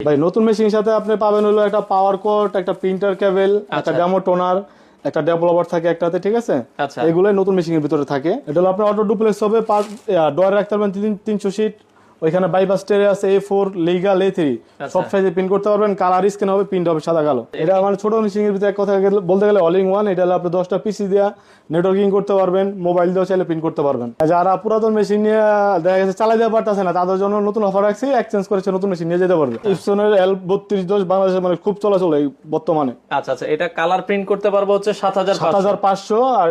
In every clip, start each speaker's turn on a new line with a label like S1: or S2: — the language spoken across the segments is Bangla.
S1: ভাই নতুন মেশিনের সাথে আপনি পাবেন হলো একটা পাওয়ার কোড, একটা প্রিন্টার কেবল, একটা ডেমো টোনার, একটা ডেভেলপার থাকে একটাতে, ঠিক আছে? এগুলাই নতুন মেশিনের ভিতরে থাকে। এটা হলো আপনার অটো ডুপ্লেক্স হবে, ডয়ার রাখতে পারবেন 300 সিট। ওইখানে বাইপাস ট্রে আছে, A4 লিগাল A3 সব সাইজে প্রিন্ট করতে পারবেন। কালার স্ক্যান হবে, প্রিন্ট হবে সাদা কালো। এটা মানে ছোট মেশিনের ভিতরে এক কথা বলতে গেলে অল ইন ওয়ান। এটা হলো আপনি 10টা পিসি দিয়া নেটওয়ার্কিং করতে পারবেন, মোবাইল দিয়েও চাইলে প্রিন্ট করতে পারবেন। যারা পুরাতন মেশিন নিয়ে দেখা গেছে চালাই দেওয়া পারতেছে না, তাদের জন্য নতুন অফার রাখছি, এক্সচেঞ্জ করেছে, নতুন মেশিন নিয়ে যেতে পারবে। ইপসনের L3210 বাংলাদেশে মানে খুব চলাচল এই বর্তমানে।
S2: আচ্ছা, এটা কালার প্রিন্ট করতে পারবো হচ্ছে
S1: 7500 আর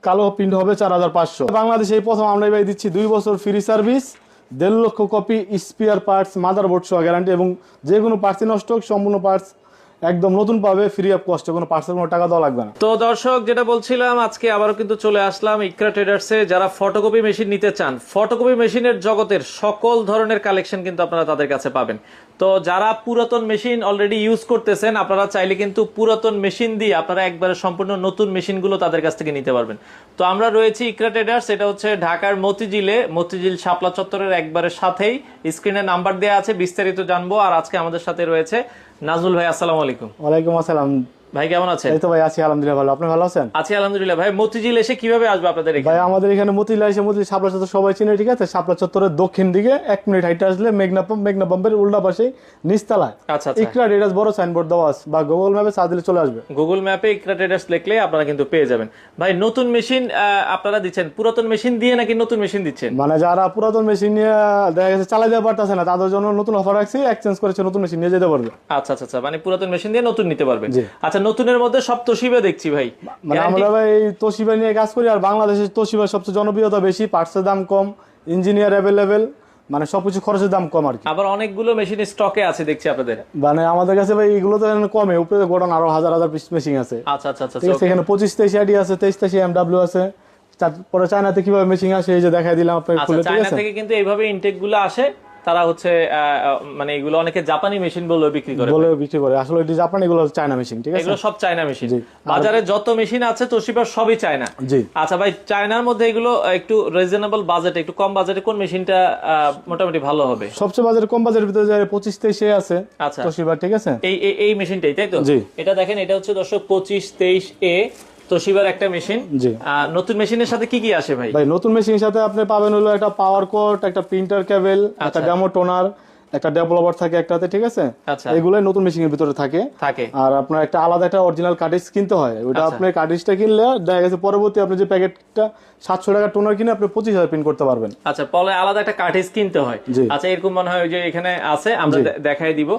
S1: কালো প্রিন্ট হবে 4500। বাংলাদেশে এই প্রথম আমরা এবার দিচ্ছি 2 বছর ফ্রি সার্ভিস, 1.5 লক্ষ কপি স্পেয়ার পার্টস, মাদারবোর্ড সহ গ্যারান্টি, এবং যে কোনো পার্টসই নষ্ট হোক সম্পূর্ণ পার্টস একদম নতুন পাবে ফ্রি অফ কস্টে, কোনো পার্টসের কোনো টাকা দেওয়া লাগবে না।
S2: তো দর্শক, যেটা বলছিলাম, আজকে আবারও কিন্তু চলে আসলাম ইকরা ট্রেডার্সে। যারা ফটোকপি মেশিন নিতে চান, ফটোকপি মেশিনের জগতের সকল ধরনের কালেকশন কিন্তু আপনারা তাদের কাছে পাবেন। তো যারা পুরাতন মেশিন অলরেডি ইউজ করতেছেন, আপনারা চাইলে কিন্তু পুরাতন মেশিন দিয়ে আপনারা একবারে সম্পূর্ণ নতুন মেশিনগুলো তাদের কাছ থেকে নিতে পারবেন। তো আমরা রয়েছি ইকরা ট্রেডার্স, এটা হচ্ছে ঢাকার মতিঝিল শাপলা চত্বরের একবারে সাথেই। স্ক্রিনে নাম্বার দেওয়া আছে, বিস্তারিত জানবো। আর আজকে আমাদের সাথে রয়েছে নাজমুল ভাই। আসসালামু আলাইকুম।
S1: ওয়ালাইকুম আসসালাম
S2: ভাই, কেমন আছেন?
S1: এই তো ভাই আছি আলহামদুলিল্লাহ ভালো। আপনি ভালো আছেন?
S2: আছি আলহামদুলিল্লাহ। ভাই, মতিঝিল এসে কিভাবে আসবে আপনাদের এখানে?
S1: ভাই আমাদের এখানে মতিঝিল শাপলা চত্বর সবাই চিনে, ঠিক আছে? শাপলা চত্বরের দক্ষিণ দিকে 1 মিনিট হাইটে আসলে মেঘনা পাম্পের উল্টা পাশে নিচতলায় ইকরা ট্রেডার্স বড় সাইনবোর্ড দেওয়া আছে, বা গুগল ম্যাপে সার্চ দিলে চলে আসবে।
S2: গুগল ম্যাপে ইকরা ট্রেডার্স লিখলে আপনারা কিন্তু পেয়ে যাবেন। ভাই, নতুন মেশিন আপনারা দিচ্ছেন, পুরাতন মেশিন দিয়ে নাকি নতুন মেশিন দিচ্ছেন?
S1: মানে যারা পুরাতন মেশিন নিয়ে দেখা গেছে চালাই দেওয়া পারতেছে না, তাদের জন্য নতুন অফার রাখছি, এক্সচেঞ্জ করেছে, নতুন মেশিন নিয়ে যেতে পারবে।
S2: আচ্ছা, মানে পুরাতন মেশিন দিয়ে নতুন নিতে পারবেন। আচ্ছা, নতুনের মধ্যে সব তোশিবা দেখছি ভাই।
S1: মানে আমরা ভাই তোশিবা নিয়ে কাজ করি, আর বাংলাদেশের তোশিবার সবচেয়ে জনপ্রিয়তা বেশি, পার্টসের দাম কম, ইঞ্জিনিয়ার অ্যাভেলেবেল, মানে সবকিছু খরচের দাম কম আর কি।
S2: আবার অনেকগুলো মেশিন স্টকে আছে দেখছি আপনাদের।
S1: মানে আমাদের কাছে ভাই এগুলো তো কমে, উপরে গোডাউন আরো হাজার পিস মেশিন আছে।
S2: আচ্ছা,
S1: ঠিক আছে, এখানে 25-23 আইডি আছে, 23-23 MW আছে। তারপরে চায়নাতে কিভাবে মেশিন আসে এই যে দেখাই দিলাম আপনাকে খুলে, ঠিক
S2: চায়না
S1: আছে?
S2: থেকে কিন্তু এইভাবে ইনটেক গুলো আসে। তারা হচ্ছে মানে এগুলো অনেকে জাপানি মেশিন বলে বিক্রি করে।
S1: আসলে এটি জাপানি, এগুলো চায়না মেশিন, ঠিক আছে?
S2: এগুলো সব চায়না মেশিন। বাজারে যত মেশিন আছে তোশিবার সবই চায়না।
S1: জি।
S2: আচ্ছা ভাই, চায়নার মধ্যে এগুলো একটু রিজনেবল বাজেটে, একটু কম বাজেটে কোন মেশিনটা মোটামুটি ভালো হবে?
S1: সবচেয়ে বাজারে কম বাজারের ভিতরে যায় 25-23 আছে। আচ্ছা, তোশিবা, ঠিক আছে?
S2: এই মেশিনটাই, তাই তো?
S1: জি।
S2: এটা দেখেন, এটা হচ্ছে দর্শক 25-23A তোশিবার একটা মেশিন।
S1: জি।
S2: নতুন মেশিনের সাথে কি কি আসে ভাই?
S1: ভাই নতুন মেশিনের সাথে আপনি পাবেন হলো একটা পাওয়ার কোড, একটা প্রিন্টার কেবল, একটা ডেমো টোনার, একটা ডেভেলপার থাকে একটাতে, ঠিক আছে? এগুলাই নতুন মেশিনের ভিতরে থাকে। আর আপনার একটা আলাদা একটা অরিজিনাল কার্ট্রিজ কিনতে হয়। ওটা আপনি কার্ট্রিজটা কিনলে দেখা গেছে পরবর্তী আপনি যে প্যাকেটটা 700 টাকা টোনার কিনে আপনি 25,000 প্রিন্ট করতে পারবেন।
S2: আচ্ছা, পরে আলাদা একটা কার্ট্রিজ কিনতে হয়। আচ্ছা, এরকম মনে হয় যে এখানে আছে, আমরা দেখাই দিব।